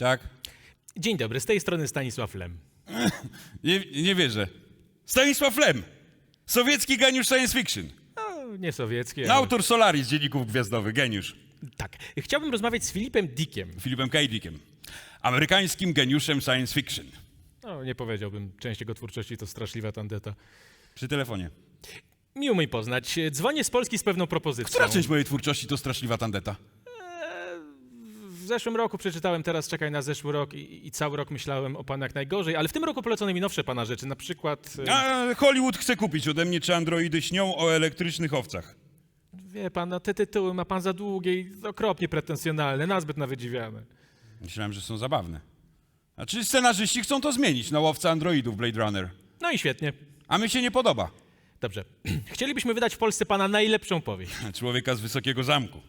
Tak? Dzień dobry, z tej strony Stanisław Lem. Nie wierzę. Stanisław Lem. Sowiecki geniusz science fiction. No, nie sowiecki, ale... Autor Solaris, Dzienników Gwiazdowych, geniusz. Tak. Chciałbym rozmawiać z Filipem Dickiem. Filipem K. Dickiem. Amerykańskim geniuszem science fiction. No, nie powiedziałbym. Część jego twórczości to straszliwa tandeta. Przy telefonie. Miło mi poznać. Dzwonię z Polski z pewną propozycją. Która część mojej twórczości to straszliwa tandeta? W zeszłym roku przeczytałem Teraz czekaj na zeszły rok i cały rok myślałem o pana jak najgorzej, ale w tym roku polecono mi nowsze pana rzeczy, na przykład... A Hollywood chce kupić ode mnie, czy androidy śnią o elektrycznych owcach. Wie pan, no te tytuły ma pan za długie i okropnie pretensjonalne, nazbyt nawydziwiane. Myślałem, że są zabawne. A czy scenarzyści chcą to zmienić na łowca androidów Blade Runner? No i świetnie. A mi się nie podoba. Dobrze. Chcielibyśmy wydać w Polsce pana najlepszą powieść. Człowieka z wysokiego zamku.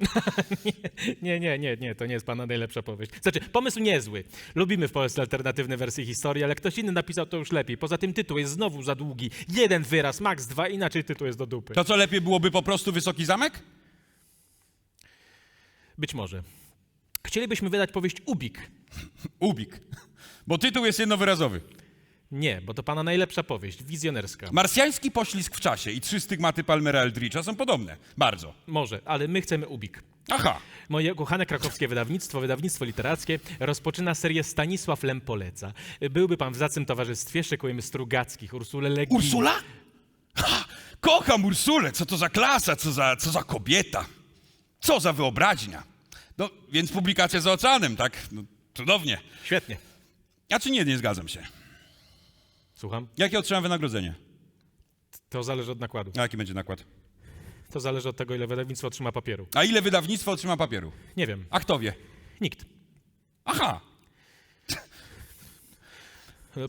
Nie, to nie jest pana najlepsza powieść. Znaczy, pomysł niezły. Lubimy w Polsce alternatywne wersje historii, ale ktoś inny napisał to już lepiej. Poza tym tytuł jest znowu za długi. Jeden wyraz, maks 2, inaczej tytuł jest do dupy. To co, lepiej byłoby po prostu Wysoki Zamek? Być może. Chcielibyśmy wydać powieść Ubik. Ubik. Bo tytuł jest jednowyrazowy. Nie, bo to pana najlepsza powieść, wizjonerska. Marsjański poślizg w czasie i 3 stygmaty Palmera Eldritcha są podobne. Bardzo. Może, ale my chcemy Ubik. Aha. Moje kochane krakowskie wydawnictwo literackie rozpoczyna serię Stanisław Lem poleca. Byłby pan w zacnym towarzystwie, szykujemy Strugackich, Ursulę Legin. Ursula? Ha, kocham Ursulę. Co to za klasa, co za kobieta. Co za wyobraźnia. No, więc publikacja za oceanem, tak? No, cudownie. Świetnie. A czy nie zgadzam się. Słucham? Jakie otrzymam wynagrodzenie? To zależy od nakładu. A jaki będzie nakład? To zależy od tego, ile wydawnictwo otrzyma papieru. A ile wydawnictwo otrzyma papieru? Nie wiem. A kto wie? Nikt. Aha.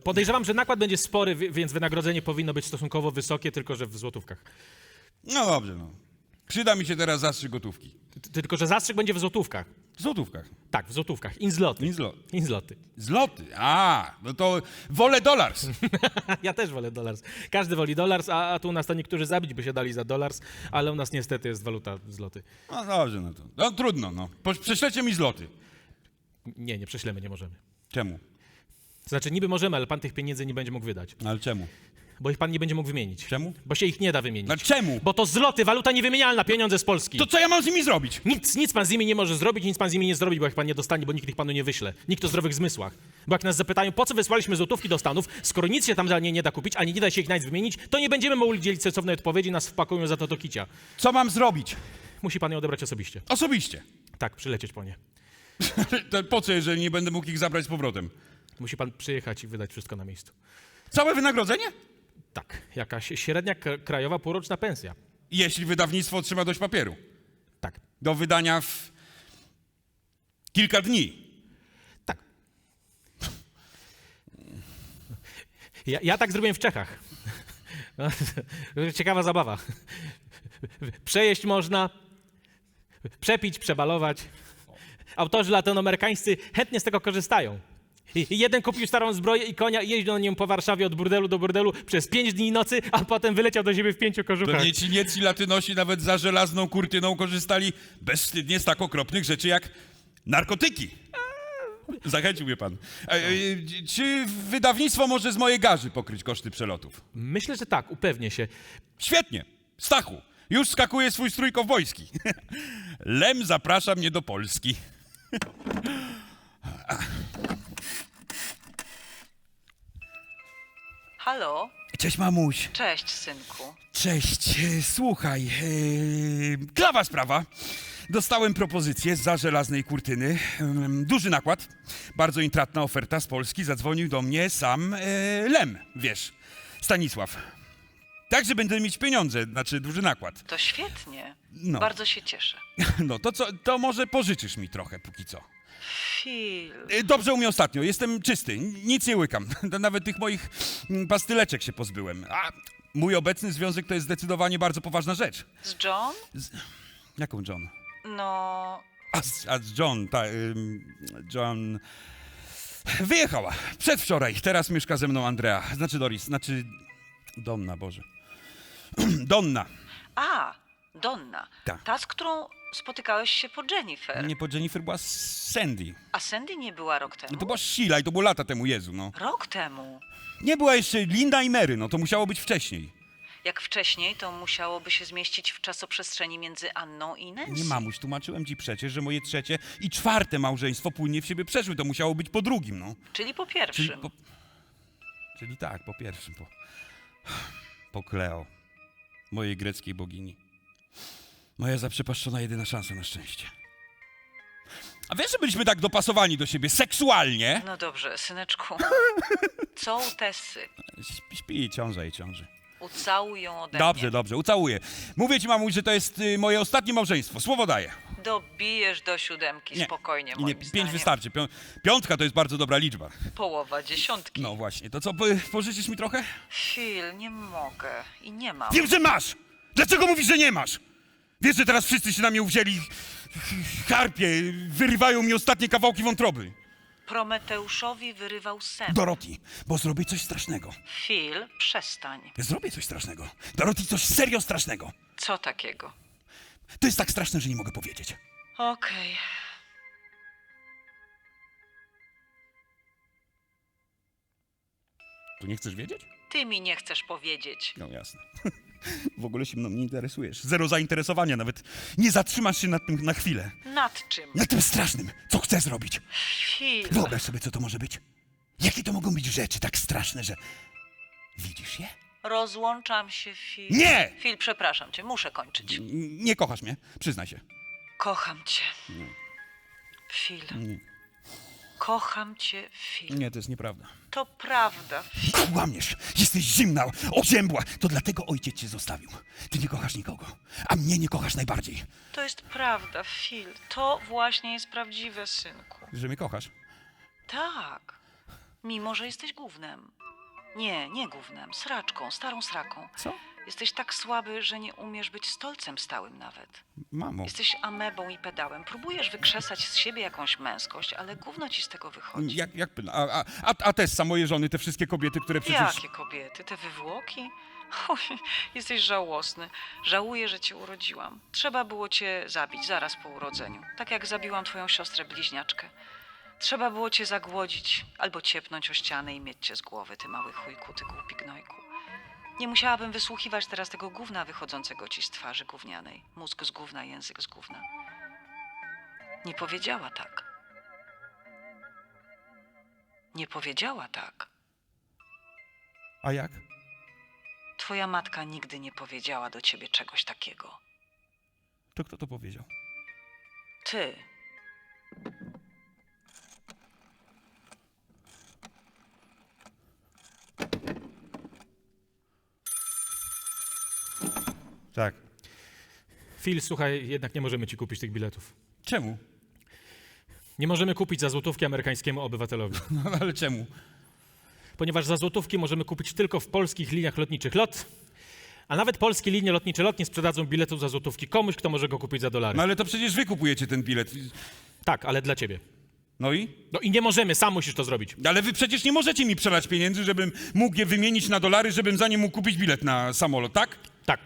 Podejrzewam, że nakład będzie spory, więc wynagrodzenie powinno być stosunkowo wysokie, tylko że w złotówkach. No dobrze, no. Przyda mi się teraz zastrzyk gotówki. Tylko że zastrzyk będzie w złotówkach. W złotówkach. Tak, w złotówkach. In zloty. In zloty. Zloty. A, no to wolę dolars. Ja też wolę dolars. Każdy woli dolars, a tu u nas to niektórzy zabić by się dali za dolars, ale u nas niestety jest waluta zloty. No dobrze, no to. No trudno, no. Prześlecie mi zloty. Nie prześlemy, nie możemy. Czemu? To znaczy niby możemy, ale pan tych pieniędzy nie będzie mógł wydać. Ale czemu? Bo ich pan nie będzie mógł wymienić. Czemu? Bo się ich nie da wymienić. No czemu? Bo to zloty, waluta niewymienialna, pieniądze z Polski. To co ja mam z nimi zrobić? Nic pan z nimi nie może zrobić, nic pan z nimi nie zrobi, bo jak pan nie dostanie, bo nikt ich panu nie wyśle. Nikt o zdrowych zmysłach. Bo jak nas zapytają, po co wysłaliśmy złotówki do Stanów, skoro nic się tam za nie da kupić, ani nie da się ich nawet wymienić, to nie będziemy mogli udzielić sensownej odpowiedzi, nas wpakują za to do kicia. Co mam zrobić? Musi pan je odebrać osobiście. Osobiście. Tak, przylecieć po nie. To po co, jeżeli nie będę mógł ich zabrać z powrotem? Musi pan przyjechać i wydać wszystko na miejscu. Całe wynagrodzenie? Tak, jakaś średnia krajowa półroczna pensja. Jeśli wydawnictwo otrzyma dość papieru. Tak, Do wydania w kilka dni. tak. Ja tak zrobiłem w Czechach. Ciekawa zabawa. Przejeść można, przepić, przebalować. Autorzy latynoamerykańscy chętnie z tego korzystają. Jeden kupił starą zbroję i konia i jeździł na nią po Warszawie od burdelu do burdelu przez 5 dni i nocy, a potem wyleciał do siebie w 5 kożuchach. Pewnie ci nieci latynosi nawet za żelazną kurtyną korzystali bezwstydnie z tak okropnych rzeczy jak narkotyki. Zachęcił mnie pan. Czy wydawnictwo może z mojej garzy pokryć koszty przelotów? Myślę, że tak, upewnię się. Świetnie. Stachu, już skakuje swój strój kowbojski. Lem zaprasza mnie do Polski. Halo? Cześć, mamuś. Cześć, synku. Cześć. Słuchaj, klawa sprawa. Dostałem propozycję za żelaznej kurtyny. Duży nakład. Bardzo intratna oferta z Polski. Zadzwonił do mnie sam Lem, wiesz, Stanisław. Także będę mieć pieniądze, znaczy duży nakład. To świetnie. No. Bardzo się cieszę. No to co, to może pożyczysz mi trochę póki co. Phil. Dobrze u mnie ostatnio, jestem czysty, nic nie łykam. Nawet tych moich pastyleczek się pozbyłem. A mój obecny związek to jest zdecydowanie bardzo poważna rzecz. Z John? Jaką John? No... A z John, John wyjechała przedwczoraj, teraz mieszka ze mną Andrea, znaczy Doris, znaczy Donna, Boże. Donna. A, Donna. Tak. Ta, z którą spotykałeś się po Jennifer. Nie, po Jennifer była Sandy. A Sandy nie była rok temu? No to była Sheila i to było lata temu, Jezu, no. Rok temu. Nie była jeszcze Linda i Mary, no to musiało być wcześniej. Jak wcześniej, to musiałoby się zmieścić w czasoprzestrzeni między Anną i Nancy. Nie, mamuś, tłumaczyłem ci przecież, że moje trzecie i czwarte małżeństwo płynnie w siebie przeszły. To musiało być po drugim, no. Czyli po pierwszym. Czyli tak, po pierwszym, po Kleo, mojej greckiej bogini. Moja zaprzepaszczona jedyna szansa na szczęście. A wiesz, że byliśmy tak dopasowani do siebie seksualnie? No dobrze, syneczku. Co u Tessy? Śpi, ciąże i ciąży. Ucałuj ją ode Dobrze, mnie. dobrze, ucałuję. Mówię ci, mamuś, że to jest moje ostatnie małżeństwo. Słowo daję. Dobijesz do 7 spokojnie, moim nie, 5 zdaniem. wystarczy. Piątka to jest bardzo dobra liczba. Połowa 10. No właśnie, to co, pożyczysz mi trochę? Phil, nie mogę i nie mam. Wiem, że masz! Dlaczego mówisz, że nie masz? Wiesz, że teraz wszyscy się na mnie uwzięli, harpie, wyrywają mi ostatnie kawałki wątroby. Prometeuszowi wyrywał sen. Dorothy, bo zrobię coś strasznego. Phil, przestań. Zrobię coś strasznego. Dorothy, coś serio strasznego. Co takiego? To jest tak straszne, że nie mogę powiedzieć. Okej. Tu nie chcesz wiedzieć? Ty mi nie chcesz powiedzieć. No jasne. W ogóle się mną nie interesujesz. Zero zainteresowania, nawet nie zatrzymasz się nad tym na chwilę. Nad czym? Nad tym strasznym, co chcę zrobić. Phil. Wyobraź sobie, co to może być. Jakie to mogą być rzeczy tak straszne, że... Widzisz je? Rozłączam się, Phil. Nie! Phil, przepraszam cię, muszę kończyć. Nie kochasz mnie, przyznaj się. Kocham cię. Phil. Kocham cię, Phil. Nie, to jest nieprawda. To prawda. Kłamiesz, jesteś zimna, oziębła. To dlatego ojciec cię zostawił. Ty nie kochasz nikogo, a mnie nie kochasz najbardziej. To jest prawda, Phil. To właśnie jest prawdziwe, synku. Że mnie kochasz? Tak. Mimo, że jesteś gównem. Nie, nie gównem. Sraczką, starą sraką. Co? Jesteś tak słaby, że nie umiesz być stolcem stałym nawet. Mamo. Jesteś amebą i pedałem. Próbujesz wykrzesać z siebie jakąś męskość, ale gówno ci z tego wychodzi. A Tessa, moje żony, te wszystkie kobiety, które przecież... Jakie kobiety? Te wywłoki? Oj, jesteś żałosny. Żałuję, że cię urodziłam. Trzeba było cię zabić zaraz po urodzeniu. Tak jak zabiłam twoją siostrę bliźniaczkę. Trzeba było cię zagłodzić albo ciepnąć o ścianę i mieć cię z głowy, ty mały chujku, ty głupi gnojku. Nie musiałabym wysłuchiwać teraz tego gówna wychodzącego ci z twarzy gównianej. Mózg z gówna, język z gówna. Nie powiedziała tak. Nie powiedziała tak. A jak? Twoja matka nigdy nie powiedziała do ciebie czegoś takiego. To kto to powiedział? Ty. Tak. Phil, słuchaj, jednak nie możemy ci kupić tych biletów. Czemu? Nie możemy kupić za złotówki amerykańskiemu obywatelowi. No ale czemu? Ponieważ za złotówki możemy kupić tylko w polskich liniach lotniczych LOT, a nawet polskie linie lotnicze LOT nie sprzedadzą biletów za złotówki komuś, kto może go kupić za dolary. No ale to przecież wy kupujecie ten bilet. Tak, ale dla ciebie. No i? No i nie możemy, sam musisz to zrobić. Ale wy przecież nie możecie mi przelać pieniędzy, żebym mógł je wymienić na dolary, żebym za nie mógł kupić bilet na samolot, tak? Tak,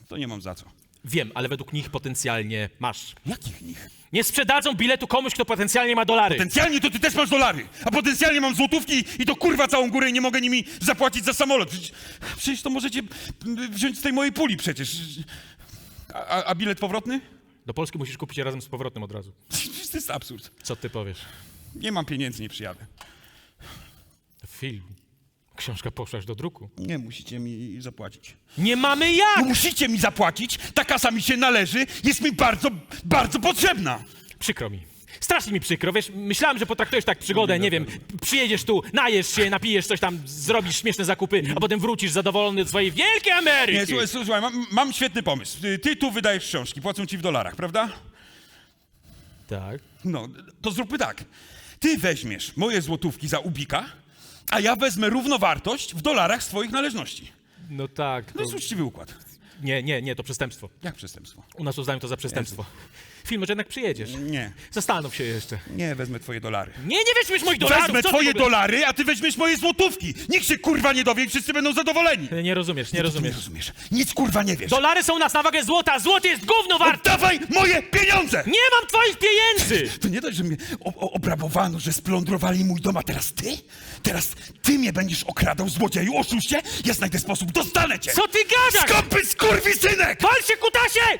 To nie mam za co. wiem, ale według nich potencjalnie masz. Jakich nich? Nie sprzedadzą biletu komuś, kto potencjalnie ma dolary. Potencjalnie to ty też masz dolary, a potencjalnie mam złotówki i to kurwa całą górę i nie mogę nimi zapłacić za samolot. Przecież to możecie wziąć z tej mojej puli przecież. A bilet powrotny? Do Polski musisz kupić razem z powrotem od razu. Przecież to jest absurd. Co ty powiesz? Nie mam pieniędzy, nie przyjadę. Film. Książka poszła już do druku. Nie musicie mi zapłacić. Nie mamy jak! No musicie mi zapłacić, ta kasa mi się należy, jest mi bardzo, bardzo potrzebna. Przykro mi. Strasznie mi przykro, wiesz, myślałem, że potraktujesz tak przygodę, nie wiem, przyjedziesz tu, najesz się, napijesz coś tam, zrobisz śmieszne zakupy, a potem wrócisz zadowolony do swojej wielkiej Ameryki. Nie, słuchaj, mam świetny pomysł. Ty tu wydajesz książki, płacą ci w dolarach, prawda? Tak. No, to zróbmy tak. Ty weźmiesz moje złotówki za ubika, a ja wezmę równowartość w dolarach swoich należności. No tak. No jest uczciwy układ. Nie, to przestępstwo. Jak przestępstwo? U nas uznają to za przestępstwo. Film, może jednak przyjedziesz. Nie, Zastanów się jeszcze. nie wezmę twoje dolary. Nie weźmiesz moich dolarów! Wezmę co ty twoje w ogóle- dolary, a ty weźmiesz moje złotówki! Nikt się kurwa nie dowie i wszyscy będą zadowoleni! Nie rozumiesz, nie Nie rozumiesz. rozumiesz. Nic kurwa nie wiesz. Dolary są nas na wagę złota, a złoty jest gówno warte! Oddawaj moje pieniądze! Nie mam twoich pieniędzy! To nie dość, że mnie obrabowano, że splądrowali mój dom, a teraz ty? Teraz ty mnie będziesz okradał, złodzieju, oszuście? Ja znajdę sposób, dostanę cię! Co ty gadasz? Skąpy skurwisynek! Pal się, kutasie!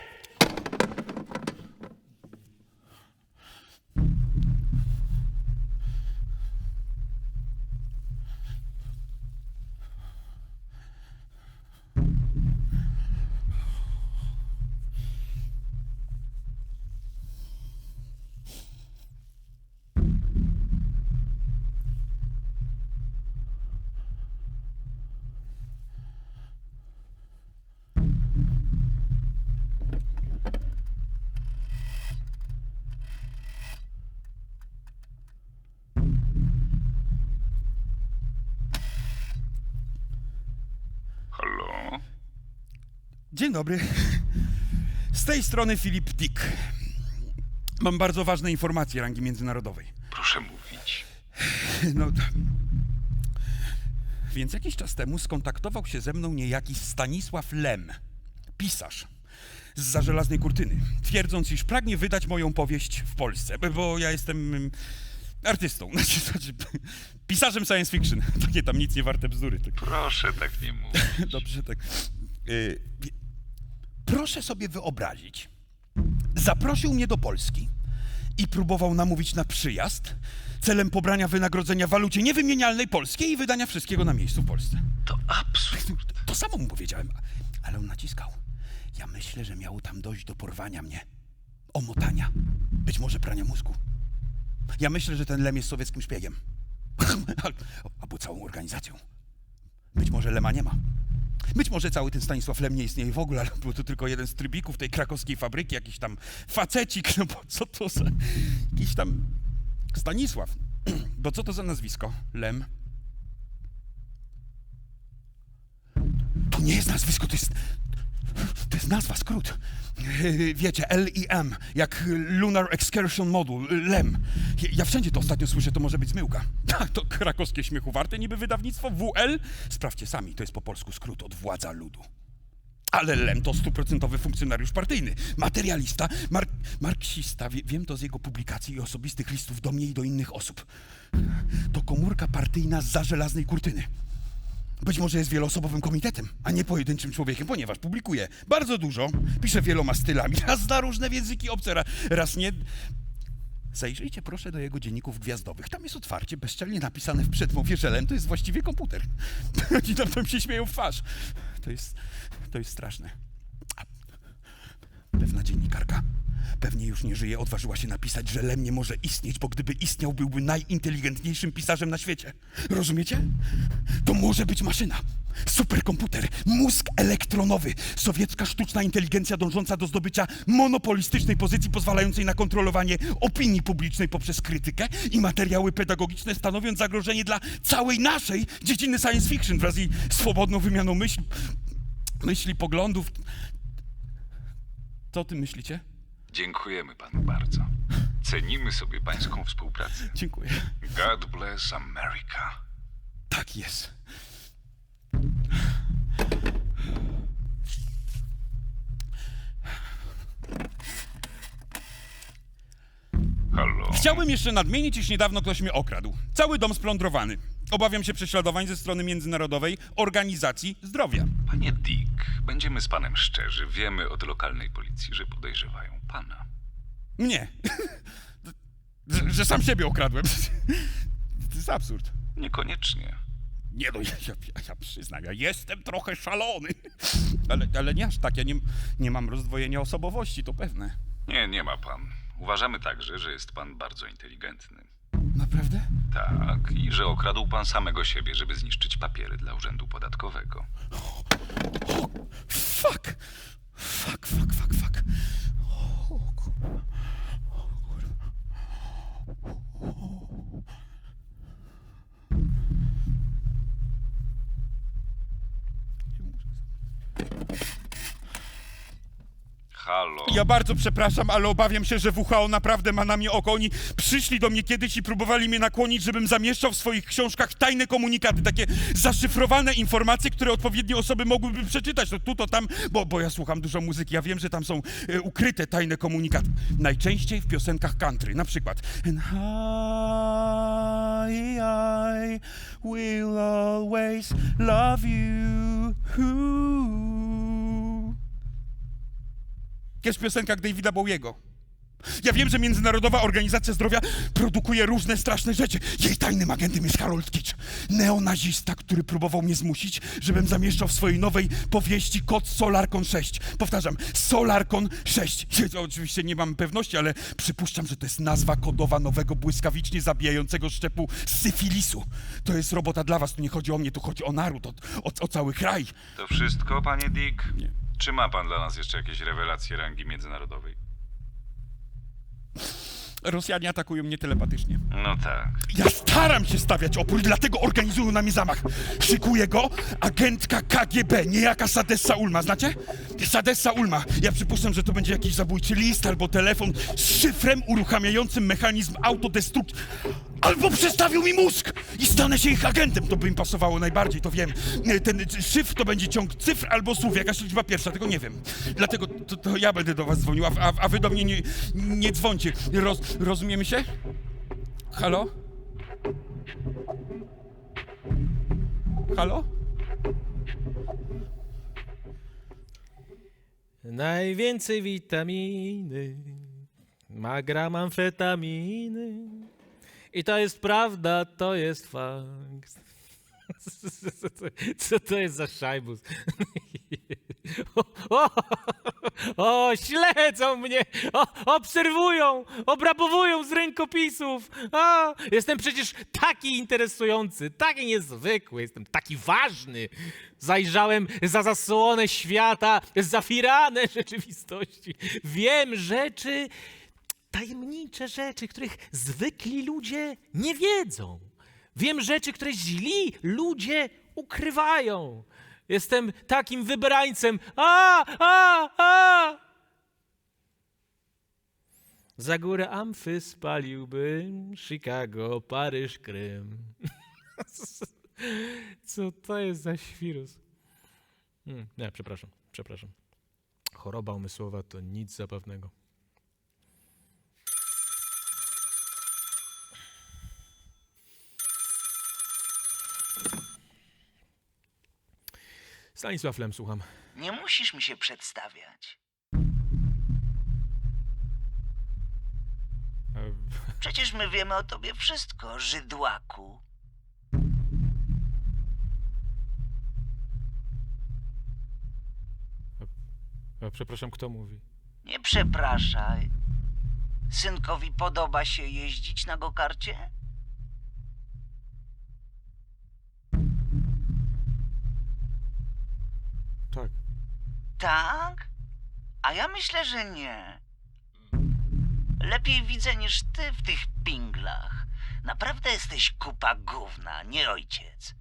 Halo? Dzień dobry. Z tej strony Filip Dick. Mam bardzo ważne informacje rangi międzynarodowej. Proszę mówić. No, więc jakiś czas temu skontaktował się ze mną niejaki Stanisław Lem, pisarz zza żelaznej kurtyny, twierdząc, iż pragnie wydać moją powieść w Polsce, bo ja jestem artystą, znaczy pisarzem science fiction, takie tam nic nie warte bzdury. Proszę tak nie mówić. Dobrze, tak. Proszę sobie wyobrazić, zaprosił mnie do Polski i próbował namówić na przyjazd celem pobrania wynagrodzenia w walucie niewymienialnej polskiej i wydania wszystkiego na miejscu w Polsce. To absurd. To samo mu powiedziałem, ale on naciskał. Ja myślę, że miało tam dojść do porwania mnie, omotania, być może prania mózgu. Ja myślę, że ten Lem jest sowieckim szpiegiem. Albo całą organizacją. Być może Lema nie ma. Być może cały ten Stanisław Lem nie istnieje w ogóle, ale był to tylko jeden z trybików tej krakowskiej fabryki, jakiś tam facecik, no bo co to za... Jakiś tam Stanisław. Bo co to za nazwisko? Lem? To nie jest nazwisko, to jest nazwa, skrót. Wiecie, LEM, jak Lunar Excursion Module, LEM. Ja wszędzie to ostatnio słyszę, to może być zmyłka. Tak, to krakowskie śmiechu warte, niby wydawnictwo WL. Sprawdźcie sami, to jest po polsku skrót od władza ludu. Ale Lem to 100% funkcjonariusz partyjny, materialista, marksista. Wiem to z jego publikacji i osobistych listów do mnie i do innych osób. To komórka partyjna zza żelaznej kurtyny. Być może jest wieloosobowym komitetem, a nie pojedynczym człowiekiem, ponieważ publikuje bardzo dużo, pisze wieloma stylami, raz zna różne języki obce, raz nie. Zajrzyjcie proszę do jego dzienników gwiazdowych. Tam jest otwarcie, bezczelnie napisane w przedmowie, że Lem to jest właściwie komputer. Oni tam się śmieją w twarz. To jest straszne. A pewna dziennikarka, pewnie już nie żyje, odważyła się napisać, że Lem nie może istnieć, bo gdyby istniał, byłby najinteligentniejszym pisarzem na świecie. Rozumiecie? To może być maszyna, superkomputer, mózg elektronowy, sowiecka sztuczna inteligencja dążąca do zdobycia monopolistycznej pozycji pozwalającej na kontrolowanie opinii publicznej poprzez krytykę i materiały pedagogiczne, stanowiąc zagrożenie dla całej naszej dziedziny science fiction wraz z jej swobodną wymianą myśli, poglądów. Co o tym myślicie? Dziękujemy panu bardzo. Cenimy sobie pańską współpracę. Dziękuję. God bless America. Tak jest. Halo? Chciałbym jeszcze nadmienić, iż niedawno ktoś mnie okradł. Cały dom splądrowany. Obawiam się prześladowań ze strony Międzynarodowej Organizacji Zdrowia. Panie Dick, będziemy z panem szczerzy. Wiemy od lokalnej policji, że podejrzewają pana. Mnie. że sam siebie okradłem. To jest absurd. Niekoniecznie. Nie no, ja przyznam, ja jestem trochę szalony. Ale nie aż tak, ja nie mam rozdwojenia osobowości, to pewne. Nie ma pan. Uważamy także, że jest pan bardzo inteligentny. Naprawdę? Tak, i że okradł pan samego siebie, żeby zniszczyć papiery dla urzędu podatkowego. Fuck! O, kurwa. Halo? halo. Ja bardzo przepraszam, ale obawiam się, że WHO naprawdę ma na mnie oko. Oni przyszli do mnie kiedyś i próbowali mnie nakłonić, żebym zamieszczał w swoich książkach tajne komunikaty, takie zaszyfrowane informacje, które odpowiednie osoby mogłyby przeczytać. To tu, to tam, bo ja słucham dużo muzyki, ja wiem, że tam są ukryte tajne komunikaty. Najczęściej w piosenkach country, na przykład And I will always love you. Jest w piosenkach Davida Bowiego. Ja wiem, że Międzynarodowa Organizacja Zdrowia produkuje różne straszne rzeczy. Jej tajnym agentem jest Harold Kitsch, neonazista, który próbował mnie zmusić, żebym zamieszczał w swojej nowej powieści Kod Solarkon 6. Powtarzam, Solarkon 6. Ja oczywiście nie mam pewności, ale przypuszczam, że to jest nazwa kodowa nowego błyskawicznie zabijającego szczepu syfilisu. To jest robota dla was, tu nie chodzi o mnie, tu chodzi o naród, o cały kraj. To wszystko, panie Dick? Nie. Czy ma pan dla nas jeszcze jakieś rewelacje rangi międzynarodowej? Rosjanie atakują mnie telepatycznie. No tak. Ja staram się stawiać opór, dlatego organizują na mnie zamach. Szykuje go agentka KGB, niejaka Sadessa Ulma. Znacie? Sadessa Ulma. Ja przypuszczam, że to będzie jakiś zabójczy list albo telefon z szyfrem uruchamiającym mechanizm autodestrukcji. Albo przestawił mi mózg i stanę się ich agentem. To by im pasowało najbardziej, to wiem. Ten szyfr to będzie ciąg cyfr albo słów, jakaś liczba pierwsza, tego nie wiem. Dlatego to ja będę do was dzwonił, a wy do mnie nie dzwońcie. Rozumiemy się? Halo? Halo? Najwięcej witaminy ma gram amfetaminy. I to jest prawda, to jest fakt. Co to jest za szajbus? O, śledzą mnie, obserwują, obrabowują z rękopisów. Jestem przecież taki interesujący, taki niezwykły, jestem taki ważny. Zajrzałem za zasłonę świata, za firanę rzeczywistości. Wiem rzeczy, tajemnicze rzeczy, których zwykli ludzie nie wiedzą. Wiem rzeczy, które źli ludzie ukrywają. Jestem takim wybrańcem. Za górę Amfy spaliłbym Chicago, Paryż, Krym. Co to jest za świrus? Nie, przepraszam. Choroba umysłowa to nic zabawnego. Stanisław Lem, słucham. Nie musisz mi się przedstawiać. Przecież my wiemy o tobie wszystko, Żydłaku. Przepraszam, kto mówi? Nie przepraszaj. Synkowi podoba się jeździć na gokarcie? Tak. Tak? A ja myślę, że nie. Lepiej widzę niż ty w tych pinglach. Naprawdę jesteś kupa gówna, nie ojciec.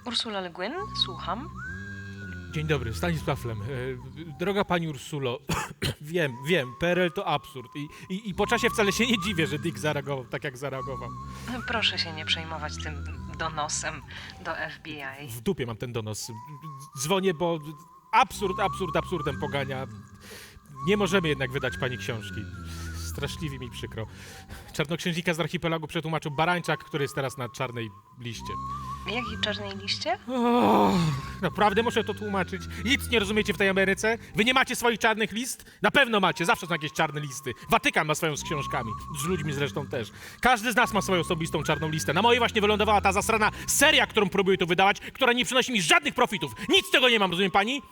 Ursula Le Guin, słucham. Dzień dobry, Stanisław Lem. Droga pani Ursulo, wiem, PRL to absurd i po czasie wcale się nie dziwię, że Dick zareagował tak, jak zareagował. Proszę się nie przejmować tym donosem do FBI. W dupie mam ten donos. Dzwonię, bo absurdem pogania. Nie możemy jednak wydać pani książki. Straszliwie mi przykro. Czarnoksiężnika z archipelagu przetłumaczył Barańczak, który jest teraz na czarnej liście. Jakiej czarnej liście? Naprawdę muszę to tłumaczyć? Nic nie rozumiecie w tej Ameryce? Wy nie macie swoich czarnych list? Na pewno macie, zawsze są jakieś czarne listy. Watykan ma swoją z książkami, z ludźmi zresztą też. Każdy z nas ma swoją osobistą czarną listę. Na mojej właśnie wylądowała ta zasrana seria, którą próbuję tu wydawać, która nie przynosi mi żadnych profitów. Nic z tego nie mam, rozumie pani?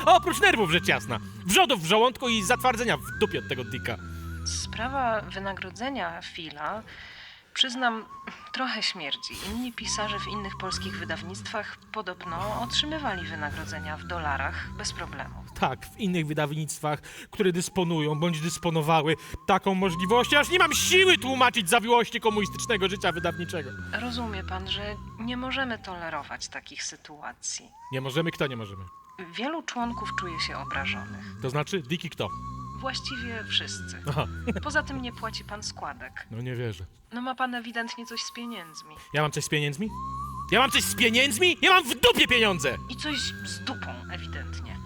Oprócz nerwów, rzecz jasna. Wrzodów w żołądku i zatwardzenia w dupie od tego Dicka. Sprawa wynagrodzenia Phila Przyznam, trochę śmierdzi. Inni pisarze w innych polskich wydawnictwach podobno otrzymywali wynagrodzenia w dolarach bez problemu. Tak, w innych wydawnictwach, które dysponują bądź dysponowały taką możliwością, aż nie mam siły tłumaczyć zawiłości komunistycznego życia wydawniczego. Rozumie pan, że nie możemy tolerować takich sytuacji. Nie możemy, kto nie możemy? Wielu członków czuje się obrażonych. To znaczy, Diki kto? Właściwie wszyscy. Aha, Poza tym nie płaci pan składek. no nie wierzę. No ma pan ewidentnie coś z pieniędzmi. Ja mam coś z pieniędzmi? Ja mam coś z pieniędzmi? Ja mam w dupie pieniądze! I coś z dupą, ewidentnie.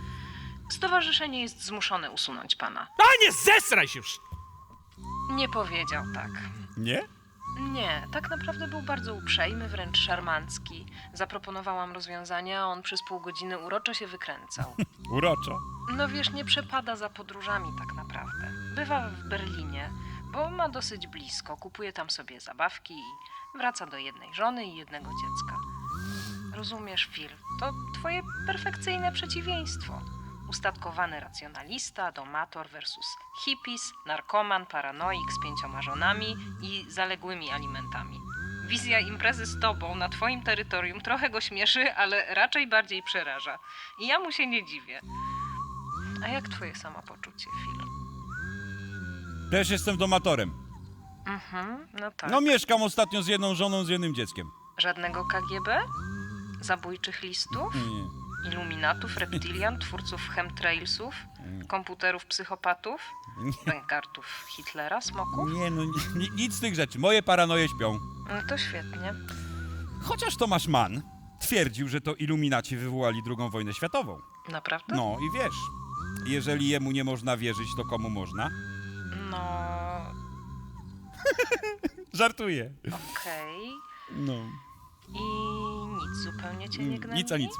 Stowarzyszenie jest zmuszone usunąć pana. A nie zesraj się już! Nie powiedział tak. Nie? Nie, tak naprawdę był bardzo uprzejmy, wręcz szarmancki. Zaproponowałam rozwiązania, a on przez pół godziny uroczo się wykręcał. Uroczo. No wiesz, nie przepada za podróżami tak naprawdę. Bywa w Berlinie, bo ma dosyć blisko, kupuje tam sobie zabawki i wraca do jednej żony i jednego dziecka. Rozumiesz, Phil, to twoje perfekcyjne przeciwieństwo. Ustatkowany racjonalista, domator versus hippies, narkoman, paranoik z 5 żonami i zaległymi alimentami. Wizja imprezy z tobą na twoim terytorium trochę go śmieszy, ale raczej bardziej przeraża. I ja mu się nie dziwię. A jak twoje samopoczucie, Phil? Też jestem domatorem. No tak. No mieszkam ostatnio z jedną żoną, z jednym dzieckiem. Żadnego KGB? Zabójczych listów? Nie. Iluminatów, reptilian, twórców chemtrailsów, komputerów psychopatów, bękartów Hitlera, smoków? Nie, no nic z tych rzeczy. Moje paranoje śpią. No to świetnie. Chociaż Tomasz Mann twierdził, że to iluminaci wywołali II wojnę światową. Naprawdę? No i wiesz, jeżeli jemu nie można wierzyć, to komu można? No, Żartuję. okej. No. I nic zupełnie cię nie gnębi? Nic a nic.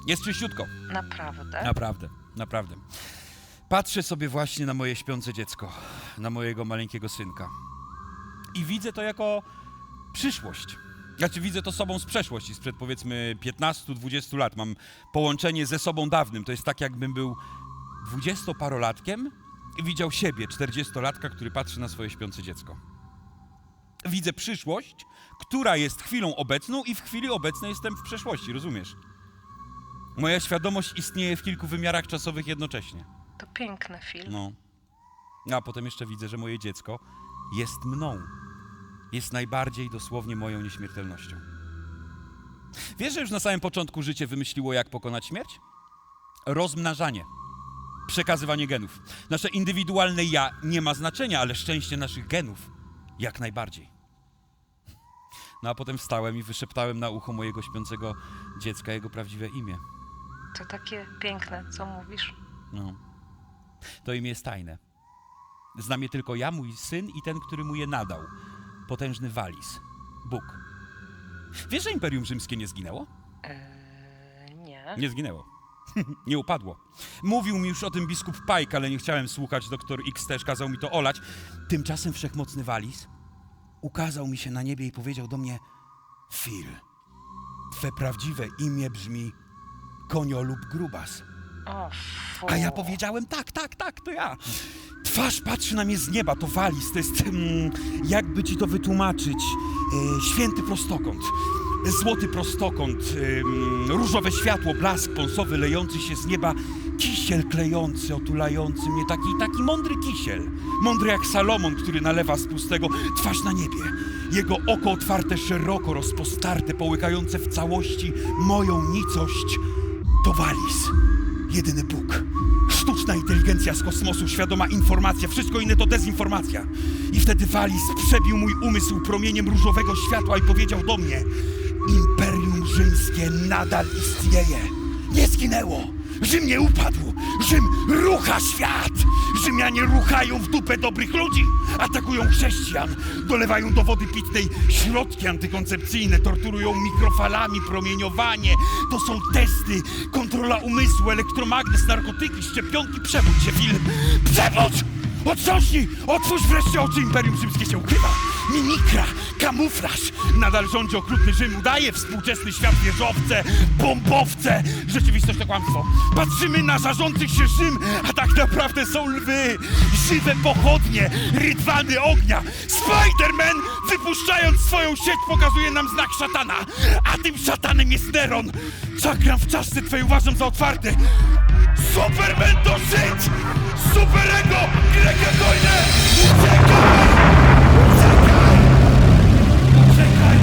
Jest czyściutko. Naprawdę? Naprawdę, naprawdę. Patrzę sobie właśnie na moje śpiące dziecko, na mojego maleńkiego synka. I widzę to jako przyszłość. Znaczy widzę to sobą z przeszłości, sprzed powiedzmy 15-20 lat. Mam połączenie ze sobą dawnym. To jest tak, jakbym był 20-parolatkiem i widział siebie, 40-latka, który patrzy na swoje śpiące dziecko. Widzę przyszłość, która jest chwilą obecną i w chwili obecnej jestem w przeszłości, rozumiesz? Moja świadomość istnieje w kilku wymiarach czasowych jednocześnie. To piękny film. No. A potem jeszcze widzę, że moje dziecko jest mną. Jest najbardziej dosłownie moją nieśmiertelnością. Wiesz, że już na samym początku życie wymyśliło, jak pokonać śmierć? Rozmnażanie. Przekazywanie genów. Nasze indywidualne ja nie ma znaczenia, ale szczęście naszych genów jak najbardziej. No a potem wstałem i wyszeptałem na ucho mojego śpiącego dziecka jego prawdziwe imię. To takie piękne, co mówisz? No. To imię jest tajne. Znam je tylko ja, mój syn i ten, który mu je nadał. Potężny Walis. Bóg. Wiesz, że Imperium Rzymskie nie zginęło? Nie. Nie zginęło. Nie upadło. Mówił mi już o tym biskup Pike, ale nie chciałem słuchać. Doktor X też kazał mi to olać. Tymczasem wszechmocny Walis ukazał mi się na niebie i powiedział do mnie: Phil, twe prawdziwe imię brzmi Koniolub Grubas. O, fu. A ja powiedziałem, tak, to ja. Twarz patrzy na mnie z nieba, to Walis, to jest, jakby ci to wytłumaczyć, święty prostokąt, złoty prostokąt, różowe światło, blask pąsowy lejący się z nieba, kisiel klejący, otulający mnie, taki mądry kisiel, mądry jak Salomon, który nalewa z pustego, twarz na niebie, jego oko otwarte szeroko, rozpostarte, połykające w całości moją nicość, to Walis. Jedyny Bóg. Sztuczna inteligencja z kosmosu, świadoma informacja, wszystko inne to dezinformacja. I wtedy Walis przebił mój umysł promieniem różowego światła i powiedział do mnie: Imperium Rzymskie nadal istnieje. Nie zginęło. Rzym nie upadł. Rzym rucha świat. Rzymianie ruchają w dupę dobrych ludzi. Atakują chrześcijan. Dolewają do wody pitnej środki antykoncepcyjne. Torturują mikrofalami, promieniowanie. To są testy, kontrola umysłu, elektromagnes, narkotyki, szczepionki. Przebudź się, Phil. Przebudź! Otrząśnij! Otwórz wreszcie oczy. Imperium Rzymskie się ukrywa. Mimikra, kamuflaż. Nadal rządzi okrutny Rzym, udaje współczesny świat wieżowce, bombowce. Rzeczywistość to kłamstwo. Patrzymy na żarzących się Rzym, a tak naprawdę są lwy. Żywe pochodnie, rydwany ognia. Spider-Man, wypuszczając swoją sieć, pokazuje nam znak szatana. A tym szatanem jest Neron. Czakram w czaszce twej uważam za otwarty. Superman to shit! Superego! Grega Coyne! Uciekaj! Uciekaj! Uciekaj!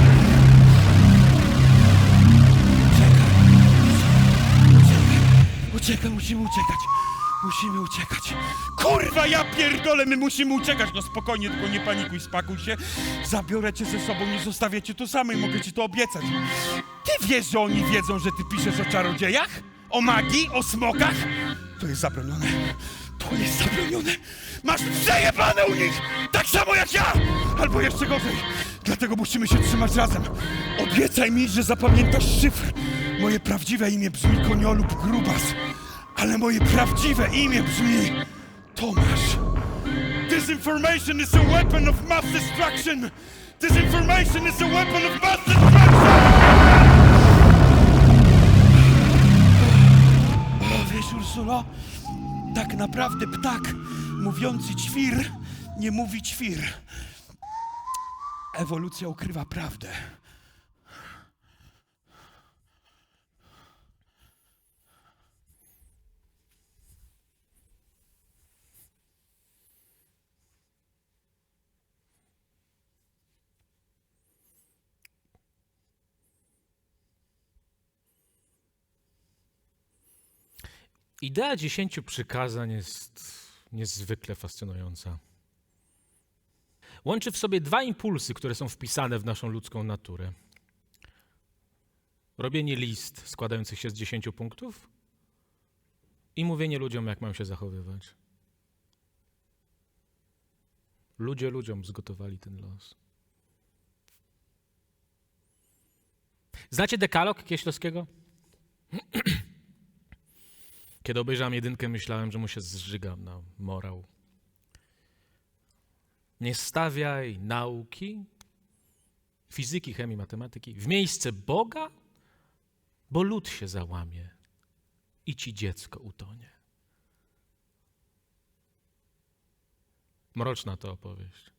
Uciekaj, musimy uciekać. Musimy uciekać. Kurwa, ja pierdolę, my musimy uciekać. No spokojnie, tylko nie panikuj, spakuj się. Zabiorę cię ze sobą, nie zostawię cię tu samej, mogę ci to obiecać. Ty wiesz, że oni wiedzą, że ty piszesz o czarodziejach? O magii? O smokach? To jest zabronione. To jest zabronione. Masz przejebane u nich! Tak samo jak ja! Albo jeszcze gorzej. Dlatego musimy się trzymać razem. Obiecaj mi, że zapamiętasz szyfr. Moje prawdziwe imię brzmi Koniolub Grubas. Ale moje prawdziwe imię brzmi Tomasz. This information is a weapon of mass destruction. This information is a weapon of mass destruction! O, wiesz, Ursulo, tak naprawdę ptak mówiący ćwir nie mówi ćwir. Ewolucja ukrywa prawdę. Idea 10 przykazań jest niezwykle fascynująca. Łączy w sobie dwa impulsy, które są wpisane w naszą ludzką naturę. Robienie list składających się z 10 punktów i mówienie ludziom, jak mają się zachowywać. Ludzie ludziom zgotowali ten los. Znacie dekalog Kieślowskiego? Kiedy obejrzałem jedynkę, myślałem, że mu się zżygam na morał. Nie stawiaj nauki, fizyki, chemii, matematyki w miejsce Boga, bo lud się załamie i ci dziecko utonie. Mroczna to opowieść.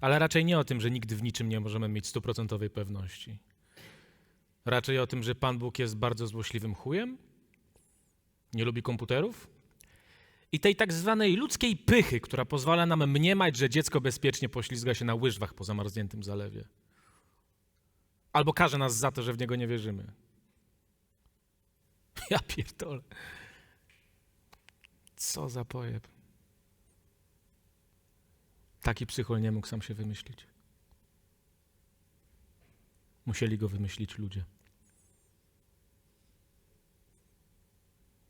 Ale raczej nie o tym, że nigdy w niczym nie możemy mieć 100% pewności. Raczej o tym, że Pan Bóg jest bardzo złośliwym chujem, nie lubi komputerów i tej tak zwanej ludzkiej pychy, która pozwala nam mniemać, że dziecko bezpiecznie poślizga się na łyżwach po zamarzniętym zalewie. Albo karze nas za to, że w niego nie wierzymy. Ja pierdolę. Co za pojeb. Taki psychol nie mógł sam się wymyślić. Musieli go wymyślić ludzie.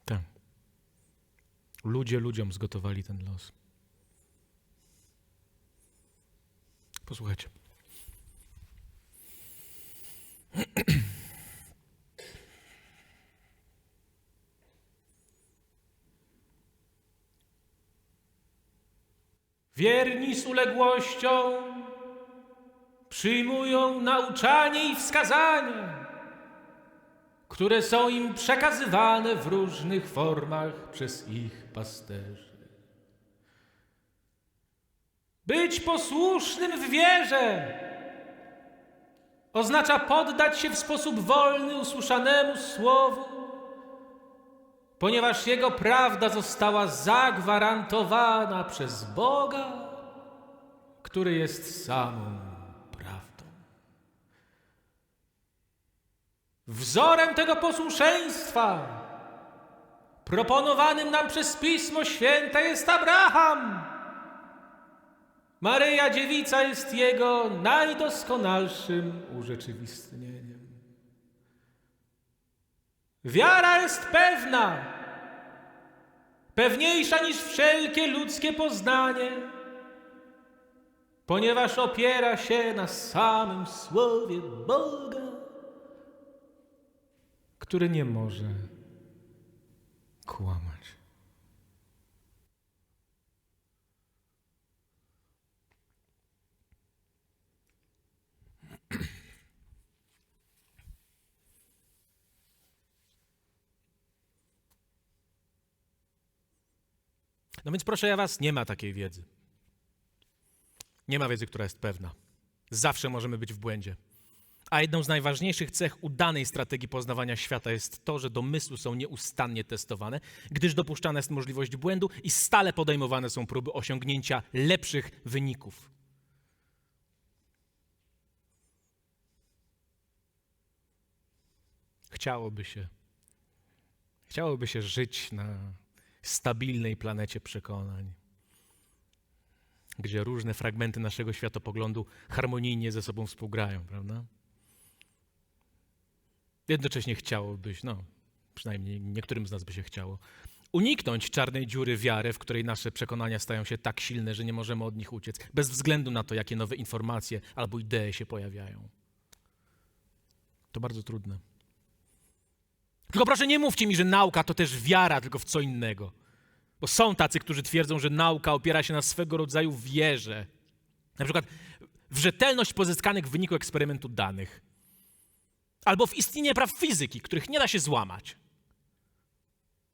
Tak. Ludzie ludziom zgotowali ten los. Posłuchajcie. Wierni z uległością przyjmują nauczanie i wskazania, które są im przekazywane w różnych formach przez ich pasterzy. Być posłusznym w wierze oznacza poddać się w sposób wolny usłyszanemu słowu, ponieważ jego prawda została zagwarantowana przez Boga, który jest samą prawdą. Wzorem tego posłuszeństwa proponowanym nam przez Pismo Święte jest Abraham. Maryja Dziewica jest jego najdoskonalszym urzeczywistnieniem. Wiara jest pewna, pewniejsza niż wszelkie ludzkie poznanie, ponieważ opiera się na samym Słowie Boga, który nie może kłamać. No więc proszę ja was, nie ma takiej wiedzy. Nie ma wiedzy, która jest pewna. Zawsze możemy być w błędzie. A jedną z najważniejszych cech udanej strategii poznawania świata jest to, że domysły są nieustannie testowane, gdyż dopuszczana jest możliwość błędu i stale podejmowane są próby osiągnięcia lepszych wyników. Chciałoby się żyć na stabilnej planecie przekonań, gdzie różne fragmenty naszego światopoglądu harmonijnie ze sobą współgrają, prawda? Jednocześnie chciałoby, przynajmniej niektórym z nas by się chciało, uniknąć czarnej dziury wiary, w której nasze przekonania stają się tak silne, że nie możemy od nich uciec, bez względu na to, jakie nowe informacje albo idee się pojawiają. To bardzo trudne. Tylko proszę nie mówcie mi, że nauka to też wiara, tylko w co innego. Bo są tacy, którzy twierdzą, że nauka opiera się na swego rodzaju wierze. Na przykład w rzetelność pozyskanych w wyniku eksperymentu danych. Albo w istnienie praw fizyki, których nie da się złamać.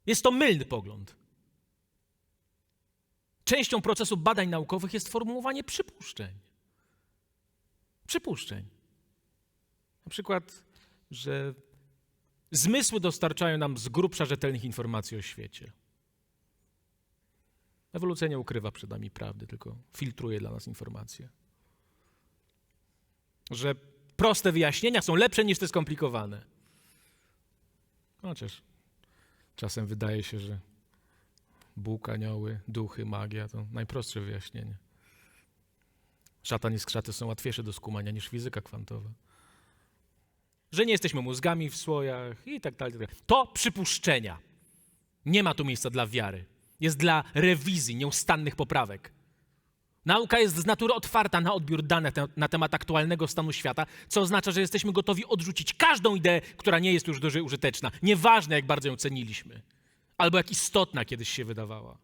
Jest to mylny pogląd. Częścią procesu badań naukowych jest formułowanie przypuszczeń. Przypuszczeń. Na przykład, że zmysły dostarczają nam z grubsza rzetelnych informacji o świecie. Ewolucja nie ukrywa przed nami prawdy, tylko filtruje dla nas informacje. Że proste wyjaśnienia są lepsze niż te skomplikowane. Chociaż czasem wydaje się, że Bóg, anioły, duchy, magia to najprostsze wyjaśnienie. Szatan i skrzaty są łatwiejsze do skumania niż fizyka kwantowa. Że nie jesteśmy mózgami w słojach i tak dalej. To przypuszczenia. Nie ma tu miejsca dla wiary. Jest dla rewizji, nieustannych poprawek. Nauka jest z natury otwarta na odbiór danych na temat aktualnego stanu świata, co oznacza, że jesteśmy gotowi odrzucić każdą ideę, która nie jest już dużo użyteczna. Nieważne, jak bardzo ją ceniliśmy, albo jak istotna kiedyś się wydawała.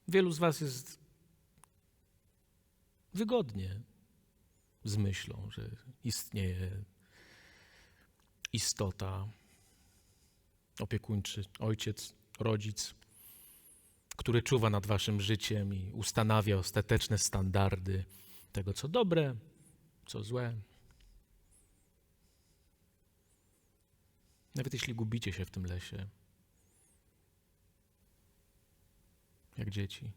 Wielu z was jest wygodnie z myślą, że istnieje istota, opiekuńczy ojciec, rodzic, który czuwa nad waszym życiem i ustanawia ostateczne standardy tego, co dobre, co złe. Nawet jeśli gubicie się w tym lesie, jak dzieci.